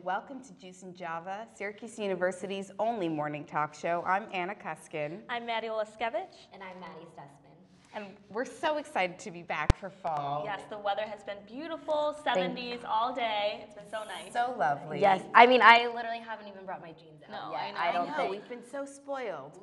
welcome to Juice and Java, Syracuse University's only morning talk show. I'm Anna Kuskin. I'm Maddie Olaskevich. And I'm Maddie Stussman. And we're so excited to be back for fall. Yes, the weather has been beautiful, 70s all day. It's been so nice. So lovely. Yes, I mean, I literally haven't even brought my jeans out No, yet. I don't know, think. we've been so spoiled.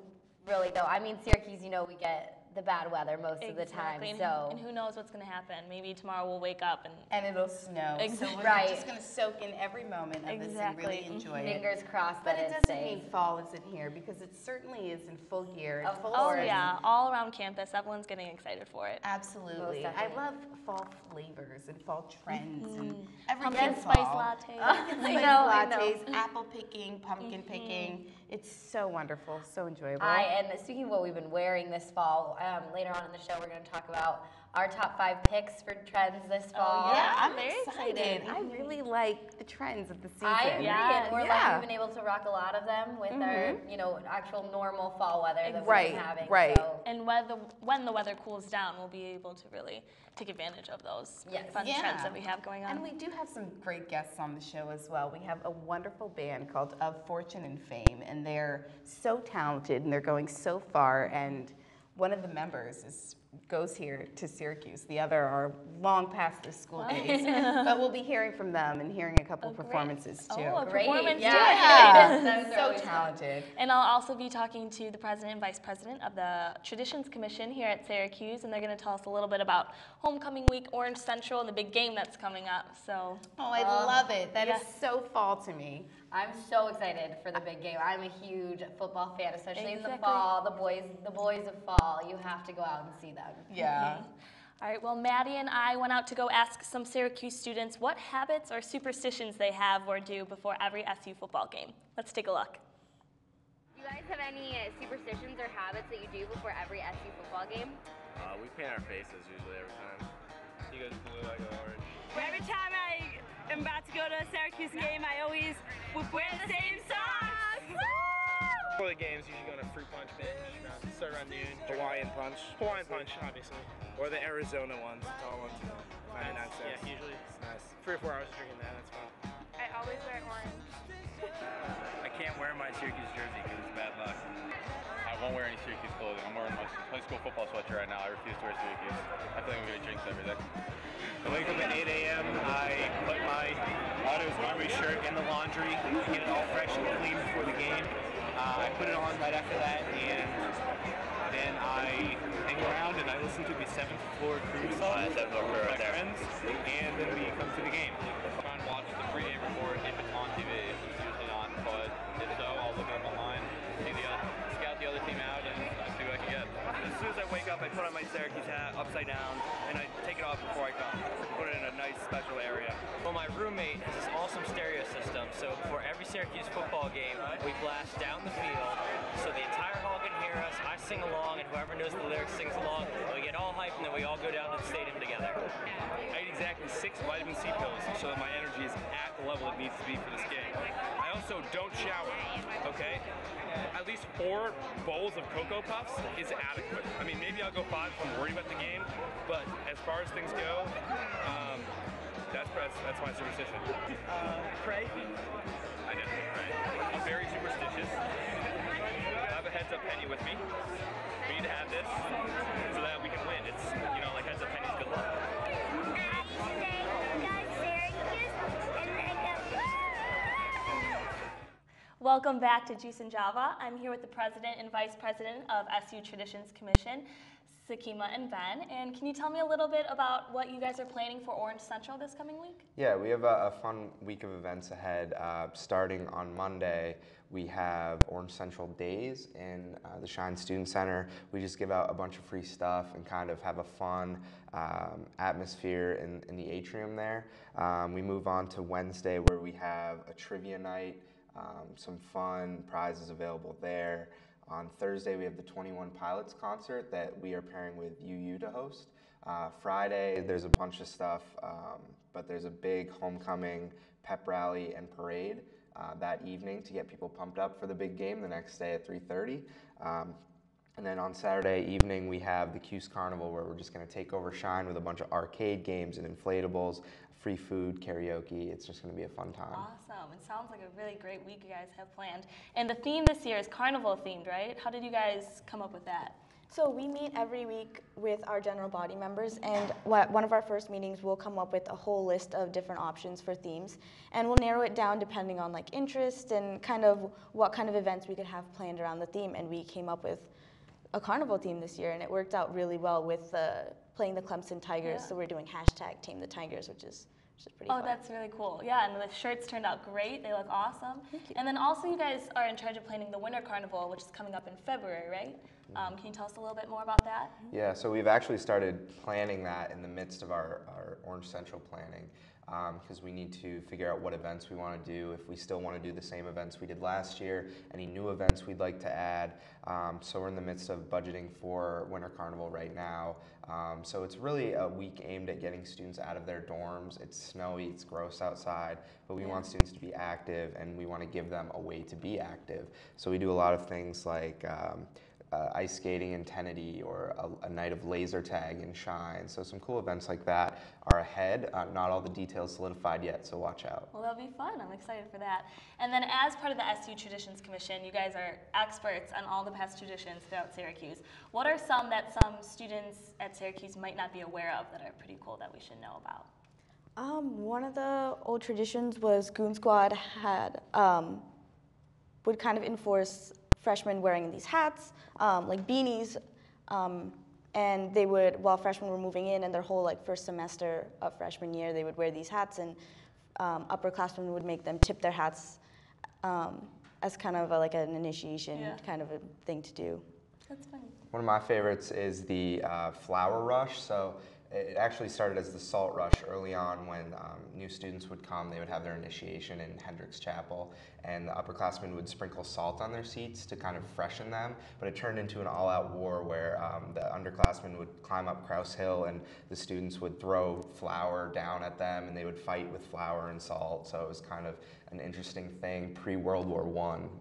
Really, though. I mean, Syracuse, you know, we get the bad weather most of the time, and, so. And who knows what's going to happen. Maybe tomorrow we'll wake up And it'll snow. Exactly. So we're Right. just going to soak in every moment of this and really enjoy it. Fingers crossed But that it it doesn't stays. mean fall isn't here because it certainly is in full gear. Of full course. Oh season. yeah, all around campus. Everyone's getting excited for it. Absolutely. Most I definitely. love fall flavors and fall trends and Pumpkin everything spice fall. latte. Pumpkin I spice know. lattes, apple picking, pumpkin picking. It's so wonderful, so enjoyable. And speaking of what we've been wearing this fall, later on in the show, we're going to talk about our top 5 picks for trends this fall. yeah. I'm very excited. excited. I really like the trends of the season. I agree, Yes. and we're Yeah. like, we've been able to rock a lot of them with our, you know, actual normal fall weather that we've Right, been having. right. So. And when the weather cools down, we'll be able to really take advantage of those Yes. fun Yeah. trends that we have going on. And we do have some great guests on the show as well. We have a wonderful band called Of Fortune and Fame, and they're so talented and they're going so far. And one of the members goes here to Syracuse. The other are long past their school days. But we'll be hearing from them and hearing a couple performances too. Oh, a Great. performance Yeah. too. Yeah, Those are so always fun. talented. And I'll also be talking to the president and vice president of the Traditions Commission here at Syracuse, and they're going to tell us a little bit about homecoming week, Orange Central, and the big game that's coming up. So, Oh, I love it. That is yes. so fall to me. I'm so excited for the big game. I'm a huge football fan, especially in the Exactly. fall. The boys of fall. You have to go out and see them. Yeah. all right, well, Maddie and I went out to go ask some Syracuse students what habits or superstitions they have or do before every SU football game. Let's take a look. Do you guys have any superstitions or habits that you do before every SU football game? We paint our faces usually every time. He goes blue, I go orange. Every time I am about to go to a Syracuse game, I always wear the same socks. Before the games, usually go on a fruit punch binge, start around noon. Hawaiian punch, obviously. Or the Arizona ones, the tall ones, 99 cents. Yeah, usually. It's nice. 3 or 4 hours drinking that, that's fun. I always wear orange. I can't wear my Syracuse jersey because it's bad luck. I won't wear any Syracuse clothing. I'm wearing my high school football sweatshirt right now. I refuse to wear Syracuse. I feel like I'm going to jinx everything. I wake up at 8 a.m., I put my Autos Army shirt in the laundry to get it all fresh and clean before the game. I put it on right after that, and then I hang around and I listen to the 7th Floor Crew song with my friends, and then we come to the game. Try and watch the pregame report if it's on TV. It's usually not, but if so, I'll look it up online, scout the other team out, and see what I can get. As soon as I wake up, I put on my Syracuse hat upside down, and I take it off before I come. Put it in a nice special area. Well, my roommate has this awesome stereo system, so before every Syracuse football game, we blast down the field so the entire hall can hear us. I sing along, and whoever knows the lyrics sings along. We get all hyped, and then we all go down to the stadium together. I eat exactly 6 vitamin C pills so that my energy is at the level it needs to be for this game. I also don't shower, okay? At least 4 bowls of Cocoa Puffs is adequate. I mean, maybe I'll go 5 if I'm worried about the game, but as far as things go, that's my superstition. Pray. I definitely pray. I'm very superstitious. I have a heads-up penny with me. We need to have this so that we can win. It's, you know, like heads-up pennies, good luck. Welcome back to Juice and Java. I'm here with the president and vice president of SU Traditions Commission, Sakina and Ben. And can you tell me a little bit about what you guys are planning for Orange Central this coming week? Yeah, we have a fun week of events ahead. Starting on Monday, we have Orange Central Days in the Shine Student Center. We just give out a bunch of free stuff and kind of have a fun atmosphere in the atrium there. We move on to Wednesday where we have a trivia night, some fun prizes available there. On Thursday, we have the 21 Pilots concert that we are pairing with UU to host. Friday, there's a bunch of stuff, but there's a big homecoming pep rally and parade that evening to get people pumped up for the big game the next day at 3:30. And then on Saturday evening, we have the Cuse Carnival, where we're just going to take over Shine with a bunch of arcade games and inflatables, free food, karaoke. It's just going to be a fun time. Awesome. It sounds like a really great week you guys have planned. And the theme this year is carnival themed, right? How did you guys come up with that? So we meet every week with our general body members, and one of our first meetings we'll come up with a whole list of different options for themes, and we'll narrow it down depending on like interest and kind of what kind of events we could have planned around the theme. And we came up with a carnival theme this year, and it worked out really well with playing the Clemson Tigers. Yeah. So we're doing hashtag Tame the Tigers, which is pretty fun. Oh, that's really cool. Yeah, and the shirts turned out great. They look awesome. Thank you. And then also you guys are in charge of planning the Winter Carnival, which is coming up in February, right? Can you tell us a little bit more about that? Yeah, so we've actually started planning that in the midst of our Orange Central planning, because we need to figure out what events we want to do, if we still want to do the same events we did last year, any new events we'd like to add. So we're in the midst of budgeting for Winter Carnival right now. So it's really a week aimed at getting students out of their dorms. It's snowy, it's gross outside, but we want students to be active, and we want to give them a way to be active. So we do a lot of things like ice skating in Tennessee, or a night of laser tag in Shine. So some cool events like that are ahead. Not all the details solidified yet, so watch out. Well, that'll be fun. I'm excited for that. And then as part of the SU Traditions Commission, you guys are experts on all the past traditions throughout Syracuse. What are some that some students at Syracuse might not be aware of that are pretty cool that we should know about? One of the old traditions was Goon Squad would kind of enforce freshmen wearing these hats, like beanies, and they would, while freshmen were moving in their whole first semester of freshman year, they would wear these hats, and upperclassmen would make them tip their hats as kind of like an initiation kind of a thing to do. That's funny. One of my favorites is the flower rush. So it actually started as the salt rush early on when new students would come. They would have their initiation in Hendricks Chapel, and the upperclassmen would sprinkle salt on their seats to kind of freshen them. But it turned into an all-out war where the underclassmen would climb up Krause Hill, and the students would throw flour down at them, and they would fight with flour and salt. So it was kind of an interesting thing pre-World War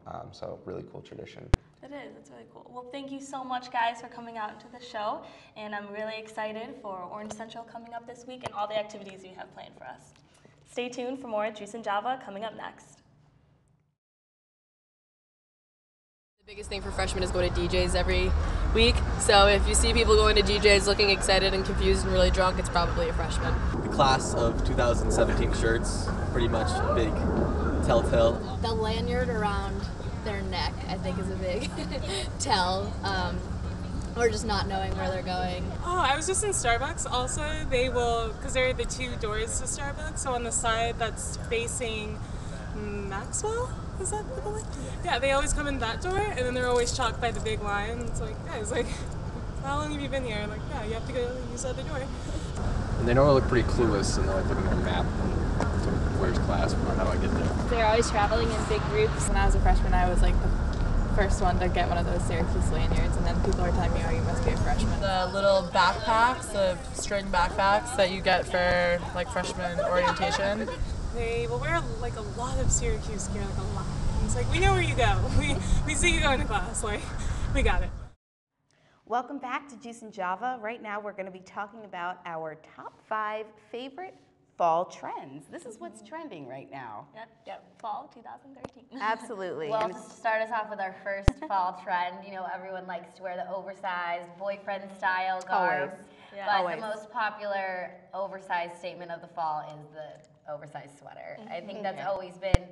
I. So really cool tradition. It is. It's really cool. Well, thank you so much, guys, for coming out into the show. And I'm really excited for Orange Central coming up this week and all the activities you have planned for us. Stay tuned for more Juice and Java coming up next. The biggest thing for freshmen is going to DJs every week. So if you see people going to DJs looking excited and confused and really drunk, it's probably a freshman. The class of 2017 shirts, pretty much a big telltale. The lanyard around their neck, I think, is a big tell, or just not knowing where they're going. Oh, I was just in Starbucks. Also, they will, because there are the two doors to Starbucks, so on the side that's facing Maxwell, is that the building? Yeah, they always come in that door, and then they're always chalked by the big line. It's like, guys, like, how long have you been here? Like, yeah, you have to go use the other door. And they normally look pretty clueless, and they're like looking at their map, and where's class, how do I get there? They're always traveling in big groups. When I was a freshman, I was like the first one to get one of those Syracuse lanyards, and then people are telling me, oh, you must be a freshman. The little backpacks, the string backpacks that you get for like freshman orientation. They will wear like a lot of Syracuse gear, like a lot. And it's like, we know where you go. We see you going to class, like, we got it. Welcome back to Juice and Java. Right now we're going to be talking about our top 5 favorite fall trends. This is what's trending right now. Yep, fall 2013. Absolutely. Well, to start us off with our first fall trend, you know, everyone likes to wear the oversized boyfriend style garb. Always. Yeah. But Always. the most popular oversized statement of the fall is the oversized sweater. I think that's always been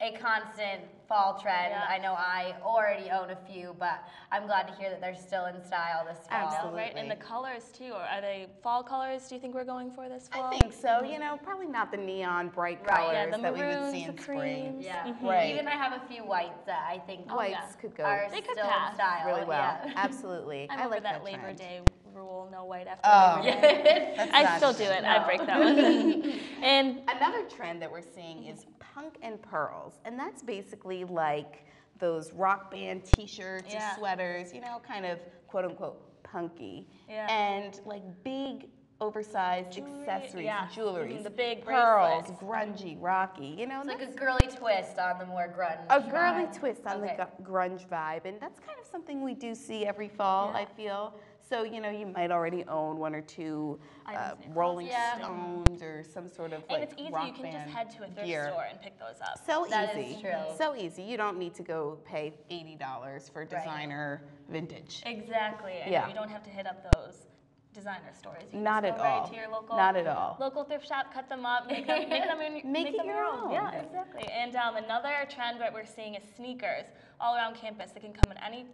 a constant fall trend. Yeah. I know I already own a few, but I'm glad to hear that they're still in style this fall. Absolutely. Right, and the colors too. Are they fall colors? Do you think we're going for this fall? I think so. You know, probably not the neon bright colors Yeah, the that we would maroons, see in the spring. creams. Yeah, Right. Even I have a few whites that I think Whites could go are They could still pass in style. really well. Yeah. Absolutely. I remember like that Labor trend. Day rule, no white after Oh, Labor Day. that's I not still true. do it. No. I break that one. And Another trend that we're seeing is punk and pearls, and that's basically like those rock band t-shirts or sweaters, you know, kind of quote unquote punky, Yeah. and like big oversized accessories, yeah. jewelry, The big pearls, bracelets. grungy, rocky. You know, It's like a girly twist on the more grunge. a girly vibe. twist on Okay. the grunge vibe, and that's kind of something we do see every fall, I feel. So, you know, you might already own one or two Rolling Stones or some sort of And like it's easy, rock you can just band head to a thrift gear. store and pick those up. So That easy. is true. So easy. You don't need to go pay $80 for designer vintage. Exactly. And Yeah. you don't have to hit up those designer stores. You can Not just at go right all. to your local, Not at all. local thrift shop, cut them up, make them Make it your own. Yeah, exactly. And another trend that we're seeing is sneakers all around campus. They can come in any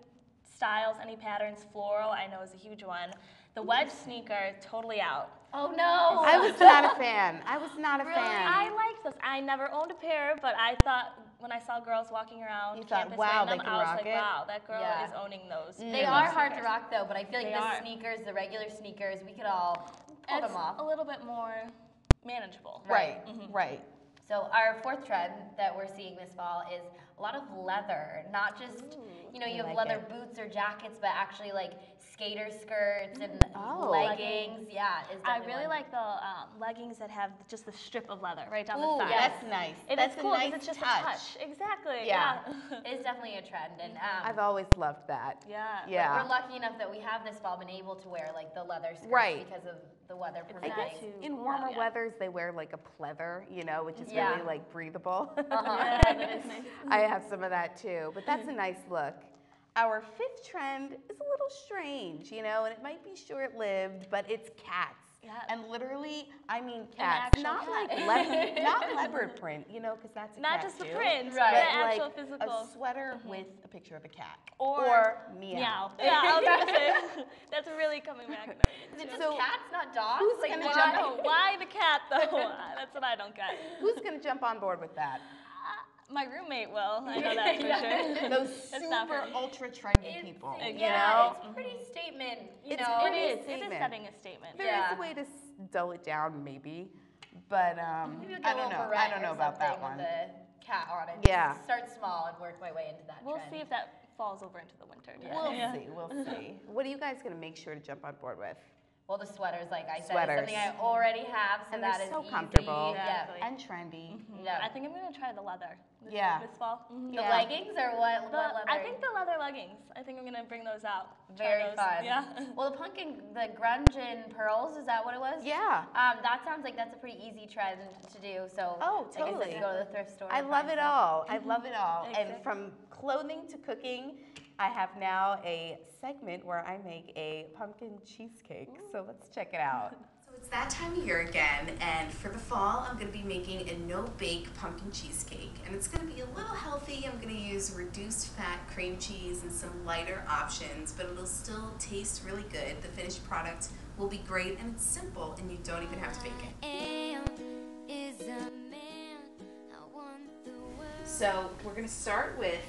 styles, any patterns. Floral, I know, is a huge one. The wedge sneaker, totally out. Oh no! I was not a fan. I was not a Really? fan. I liked those. I never owned a pair, but I thought when I saw girls walking around You thought, campus wow, wearing they them, can I was rock like, it? wow, that girl Yeah. is owning those. They are hard to rock though, but I feel like They the are. sneakers, the regular sneakers, we could all pull It's them off. a little bit more manageable. Right, right. So our fourth trend that we're seeing this fall is a lot of leather, not just, you know, you have like leather it. boots or jackets, but actually like skater skirts and Oh. leggings. Yeah, is I definitely really one. like the leggings that have just the strip of leather right down Ooh, the side. yes. That's nice. It That's is cool a 'cause nice it's just touch. a touch. Exactly. Yeah. It's definitely a trend, and I've always loved that. Yeah. Yeah. we're lucky enough that we have this fall been able to wear like the leather skirts Right. because of the weather I permitting. guess in warmer weathers they wear like a pleather, you know, which is Yeah. really like breathable. Yeah, that is nice. I have some of that too, but that's a nice look. Our fifth trend is a little strange, you know, and it might be short-lived, but it's cats. Yeah. And literally, I mean cats, actual not cat. like not leopard print, you know, because that's a Not cat just the too, print, but the actual like physical. a sweater with a picture of a cat Or meow. Yeah, I was gonna say that's really coming back. Is it just So, cats, not dogs? who's Like, gonna why? jump No, why the cat though? That's what I don't get. Who's gonna jump on board with that? My roommate will. I know that for sure. Those It's not for super me. ultra trendy people. Yeah, You know, it's pretty statement. You It's know, pretty It is statement. setting a statement. There is a way to dull it down, maybe, but Maybe we'll get I a don't little know. beret I don't or know about that something one. with the cat on it. Yeah. Just start small and work my way into that We'll trend. see if that falls over into the winter. We'll see. We'll see. What are you guys gonna make sure to jump on board with? Well, the sweaters, like I said, Sweaters. is something I already have, so And that they're is so easy. comfortable. Exactly. And trendy. Yeah. I think I'm gonna try the leather. Yeah. This fall. The leggings or what? The, what leather? I think the leather leggings. I think I'm gonna bring those out. Try Very those. fun. Yeah. Well, the pumpkin, the grunge and pearls, is that what it was? Yeah. That sounds like that's a pretty easy trend to do. So Oh, I guess totally. if you go to the thrift store. I and love find it some. all. I love it all. Exactly. And from clothing to cooking, I have now a segment where I make a pumpkin cheesecake. So let's check it out. So it's that time of year again, and for the fall, I'm going to be making a no-bake pumpkin cheesecake. And it's going to be a little healthy. I'm going to use reduced fat cream cheese and some lighter options, but it'll still taste really good. The finished product will be great, and it's simple, and you don't even have to bake it. So we're going to start with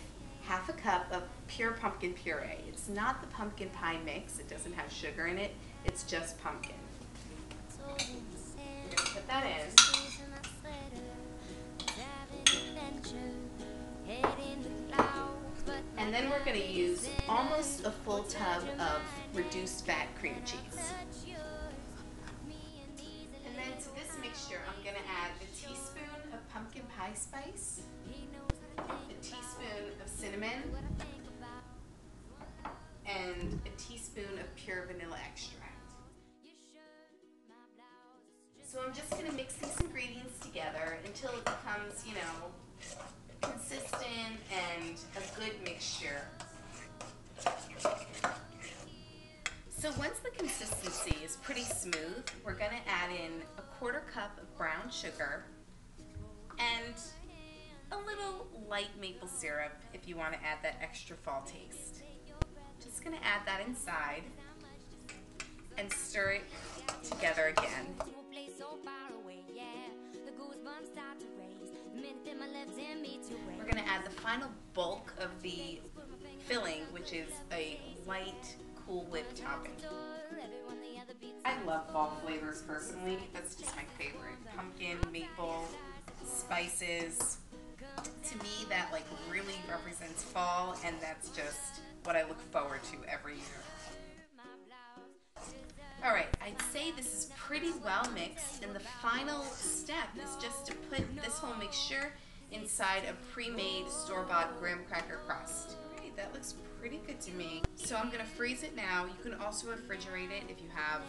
half a cup of pure pumpkin puree. It's not the pumpkin pie mix. It doesn't have sugar in it. It's just pumpkin. We're going to put that in. And then we're going to use almost a full tub of reduced fat cream cheese. And then to this mixture, I'm going to add a teaspoon of pumpkin pie spice, a teaspoon of cinnamon, and a teaspoon of pure vanilla extract. So I'm just going to mix these ingredients together until it becomes, you know, consistent and a good mixture. So once the consistency is pretty smooth, we're going to add in a quarter cup of brown sugar and a little light maple syrup if you want to add that extra fall taste. Just going to add that inside and stir it together again. We're going to add the final bulk of the filling, which is a light Cool Whip topping. I love fall flavors personally. That's just my favorite. Pumpkin, maple, spices. To me, that like really represents fall, and that's just what I look forward to every year. All right, I'd say this is pretty well mixed, and the final step is just to put this whole mixture inside a pre-made store-bought graham cracker crust. All right, that looks pretty good to me. So I'm gonna freeze it now. You can also refrigerate it if you have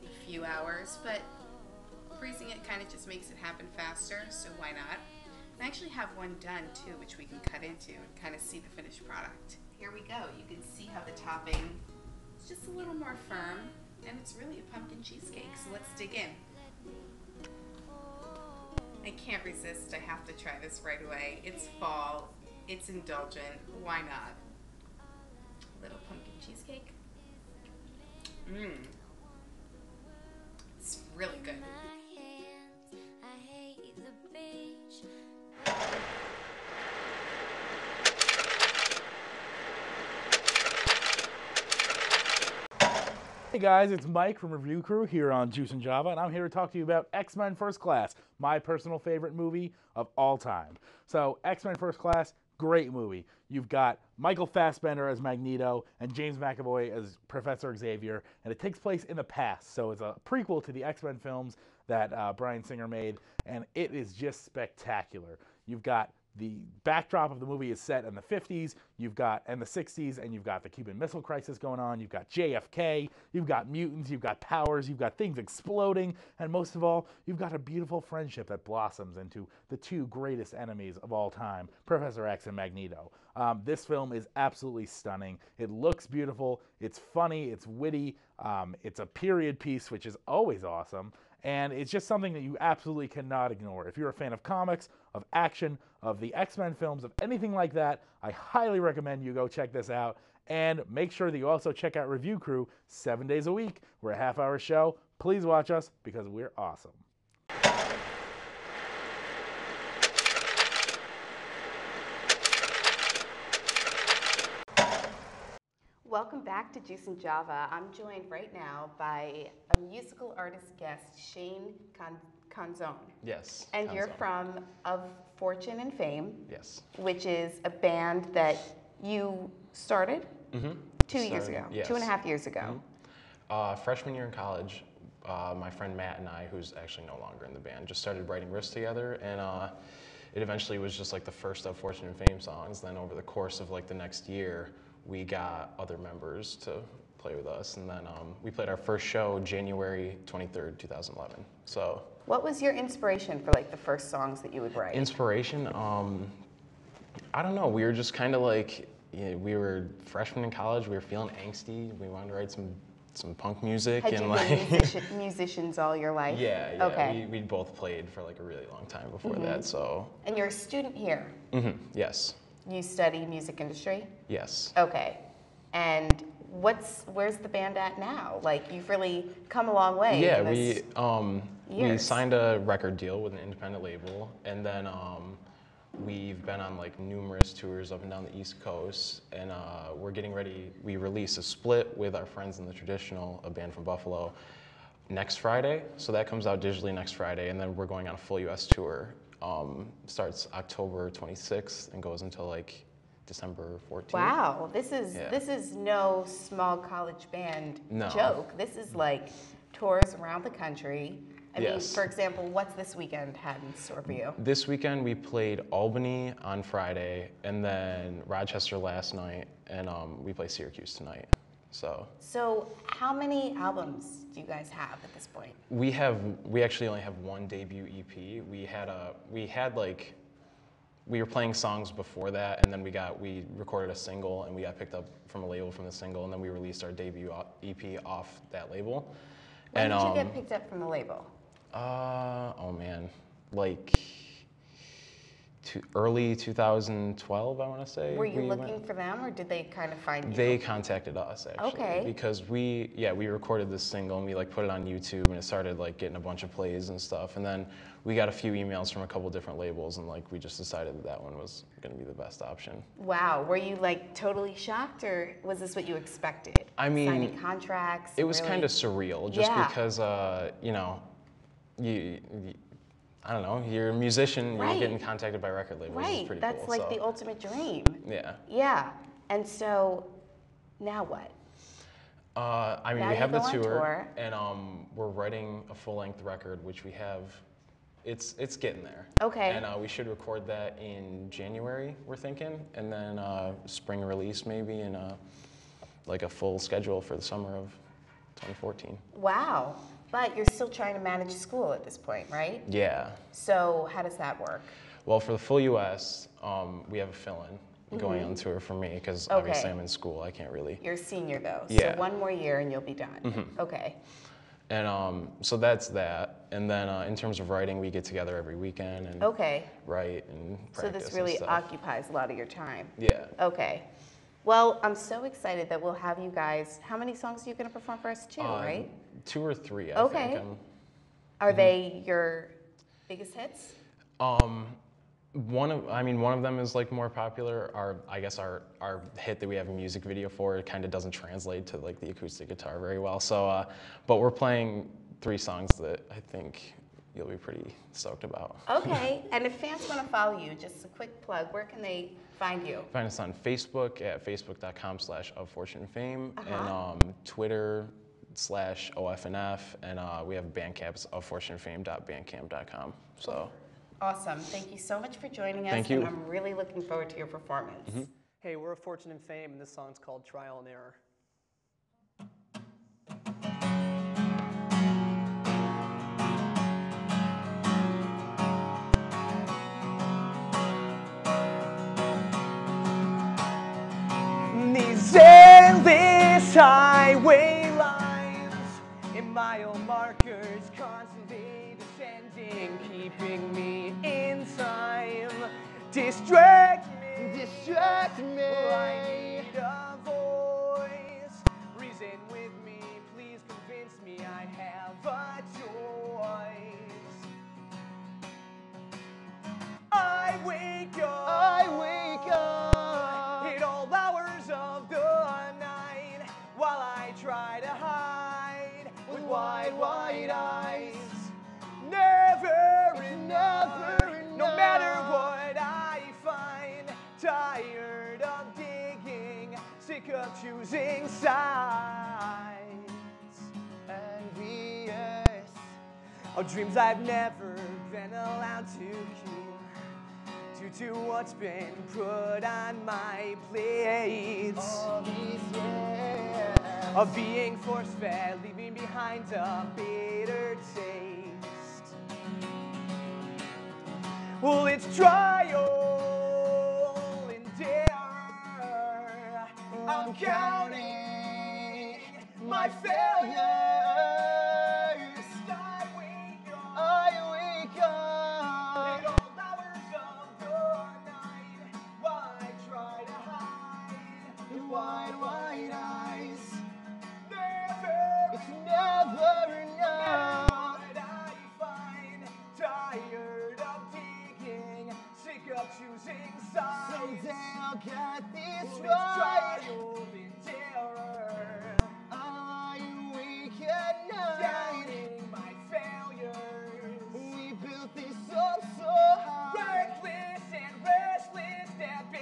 a few hours, but freezing it kind of just makes it happen faster, so why not? I actually have one done too, which we can cut into and kind of see the finished product. Here we go. You can see how the topping is just a little more firm, and it's really a pumpkin cheesecake, so let's dig in. I can't resist. I have to try this right away. It's fall. It's indulgent. Why not? Little pumpkin cheesecake. It's really good. Hey guys, it's Mike from Review Crew here on Juice and Java, and I'm here to talk to you about X-Men First Class, my personal favorite movie of all time. So, X-Men First Class, great movie. You've got Michael Fassbender as Magneto and James McAvoy as Professor Xavier, and it takes place in the past. So it's a prequel to the X-Men films that Bryan Singer made, and it is just spectacular. You've got the backdrop of the movie is set in the 50s, and the 60s, and you've got the Cuban Missile Crisis going on, you've got JFK, you've got mutants, you've got powers, you've got things exploding, and most of all, you've got a beautiful friendship that blossoms into the two greatest enemies of all time, Professor X and Magneto. This film is absolutely stunning. It looks beautiful, it's funny, it's witty, it's a period piece, which is always awesome. And it's just something that you absolutely cannot ignore. If you're a fan of comics, of action, of the X-Men films, of anything like that, I highly recommend you go check this out. And make sure that you also check out Review Crew 7 days a week. We're a half-hour show. Please watch us because we're awesome. Welcome back to Juice and Java. I'm joined right now by a musical artist guest, Shane Conzone. Yes. And Conzone. you're from Of Fortune and Fame. Yes. Which is a band that you started 2 years ago, Yes. 2.5 years ago. Freshman year in college, my friend Matt and I, who's actually no longer in the band, just started writing riffs together, and it eventually was just like the first Of Fortune and Fame songs. Then over the course of like the next year, we got other members to play with us, and then we played our first show January 23rd, 2011. So. What was your inspiration for like the first songs that you would write? Inspiration? I don't know. We were just kind of like, we were freshmen in college. We were feeling angsty. We wanted to write some punk music. Had and you like been musicians all your life? Yeah. Okay. We both played for like a really long time before that. So. And you're a student here? Yes. You study music industry? Yes. Okay. And where's the band at now? Like, you've really come a long way. Yeah, in we signed a record deal with an independent label, and then we've been on like numerous tours up and down the East Coast, and we're getting ready. We release a split with our friends in the Traditional, a band from Buffalo, next Friday. So that comes out digitally next Friday, and then we're going on a full U.S. tour. Starts October 26th and goes until like December 14th. Wow, this is no small college band joke. This is like tours around the country. I mean, for example, what's this weekend had in store for you? This weekend we played Albany on Friday, and then Rochester last night, and we play Syracuse tonight. So how many albums do you guys have at this point? We actually only have one debut EP. We were playing songs before that, and then we recorded a single, and we got picked up from a label from the single, and then we released our debut EP off that label. When did you get picked up from the label? Oh man, like early 2012, I want to say. Were you looking for them, or did they kind of find you? They contacted us, actually. Okay. Because we recorded this single, and we like put it on YouTube, and it started like getting a bunch of plays and stuff. And then we got a few emails from a couple different labels, and like we just decided that one was going to be the best option. Wow. Were you like totally shocked, or was this what you expected? I mean, signing contracts. It was kind of surreal, just because I don't know, you're a musician, you're getting contacted by record labels. It's pretty That's cool, like the ultimate dream. Yeah. Yeah. And so, now what? I mean, Now we you have the go on tour. and we're writing a full-length record, which we have. It's getting there. Okay. And we should record that in January, we're thinking, and then spring release maybe, and like a full schedule for the summer of 2014. Wow. But you're still trying to manage school at this point, right? Yeah. So how does that work? Well, for the full U.S., we have a fill-in going on tour for me because obviously I'm in school. I can't really. You're a senior though, Yeah. so one more year and you'll be done. Okay. And so that's that. And then in terms of writing, we get together every weekend and write and practice. So this and really stuff. occupies a lot of your time. Yeah. Okay. Well, I'm so excited that we'll have you guys. How many songs are you going to perform for us? Two, right? 2 or 3, I Okay. think. Are they your biggest hits? One of them is like more popular. I guess our hit that we have a music video for, it kind of doesn't translate to like the acoustic guitar very well. So, but we're playing 3 songs that I think you'll be pretty stoked about. Okay. And if fans want to follow you, just a quick plug. Where can they find you? Find us on Facebook at facebook.com/offortuneandfame and Twitter/OFNF, and we have Bandcamp, it's offortuneandfame.bandcamp.com. So. Awesome. Thank you so much for joining us. Thank you. And I'm really looking forward to your performance. Hey, we're Of Fortune and Fame, and this song's called Trial and Error. These endless highway lines and mile markers constantly descending, keeping me in time. Distract me. I need a voice. Reason with me, please convince me I have a choice. I wake up at all hours of the night while I try to hide with wide eyes. Never enough, no matter what I find. Tired of digging, sick of choosing sides. Envious of dreams I've never been allowed to keep, due to what's been put on my plate. All these years of being force-fed, leaving behind a bitter taste. Well, it's trial and error. I'm counting my failures. I wake up at all hours of the night while I try to hide with wide eyes. It's never enough. What I find, tired of digging, sick of choosing sides. Someday I'll get this right. Trial and terror. I wake at night, doubting my failures. We built this up so high, reckless and restless that we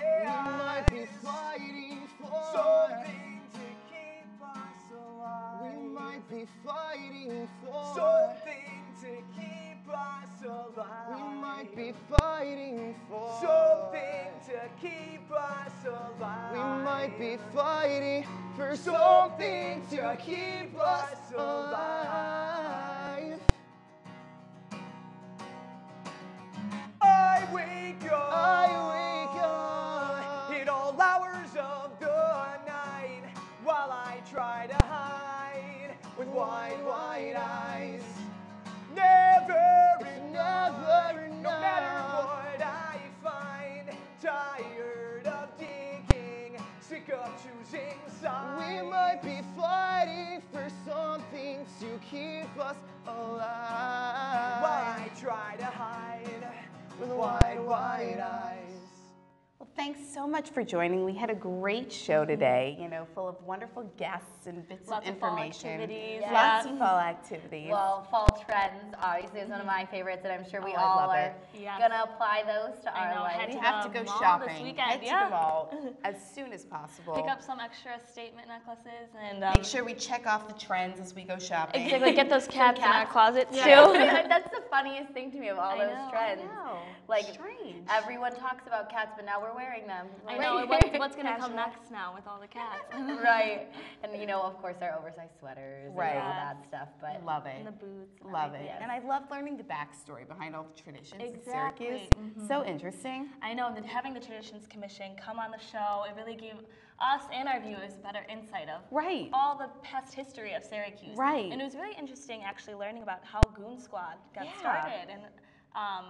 might be fighting for something to keep us alive. We might be fighting for something to keep us alive. We might be fighting for something to keep us alive. We might be fighting for something to keep us alive. I wake up at all hours of the night while I try to hide with wide eyes. Never enough, no matter what I find. Tired of digging, sick of choosing sides. We might be fighting for something to keep us alive. While I try to hide with wide eyes. Well, Thanks so much for joining. We had a great show today, you know, full of wonderful guests and bits Lots of information. Fall activities. Lots of fall activities. Well, fall trends obviously is one of my favorites, and I'm sure we I all love are it. gonna apply those to our life. We have to go mall shopping. this weekend, Head to the mall as soon as possible. Pick up some extra statement necklaces and Make sure we check off the trends as we go shopping. Exactly. Get those cats in our closets too. That's the funniest thing to me of all those trends. I know. Like strange. everyone talks about cats, but now we're wearing them. I know. What's going to come next now with all the cats? Right. And you know, of course, our oversized sweaters and all that stuff. But love it. And the boots. And Love it. everything. And I love learning the backstory behind all the traditions in Exactly. Syracuse. So interesting. I know that having the Traditions Commission come on the show, it really gave us and our viewers a better insight of all the past history of Syracuse. Right. And it was really interesting actually learning about how Goon Squad got started and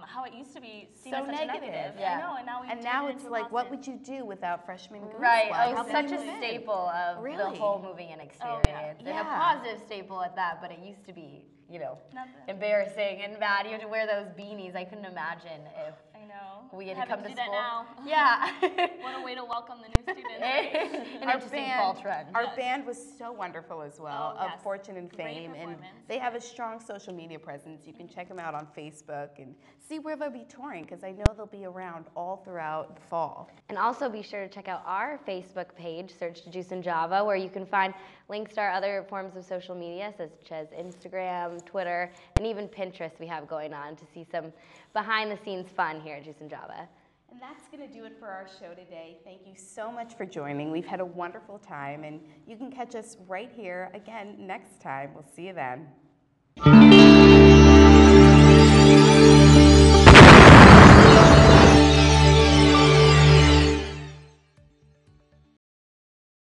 how it used to be seen as such a negative. I know, and now we And now it's like, what would you do without freshman Goon Right, Squad? it was such a staple of the whole moving in experience. And a positive staple at that, but it used to be, you know, embarrassing and bad. You had to wear those beanies. I couldn't imagine if we had to come to do school. That now. Yeah. What a way to welcome the new students. An interesting fall trend. Our band was so wonderful as well, Oh, of yes. Fortune and Great Fame, and performance. they have a strong social media presence. You can check them out on Facebook and see where they'll be touring, because I know they'll be around all throughout the fall. And also be sure to check out our Facebook page, search Juice and Java, where you can find links to our other forms of social media, such as Instagram, Twitter, and even Pinterest we have going on to see some behind-the-scenes fun here at Juice and Java. And that's going to do it for our show today. Thank you so much for joining. We've had a wonderful time, and you can catch us right here again next time. We'll see you then.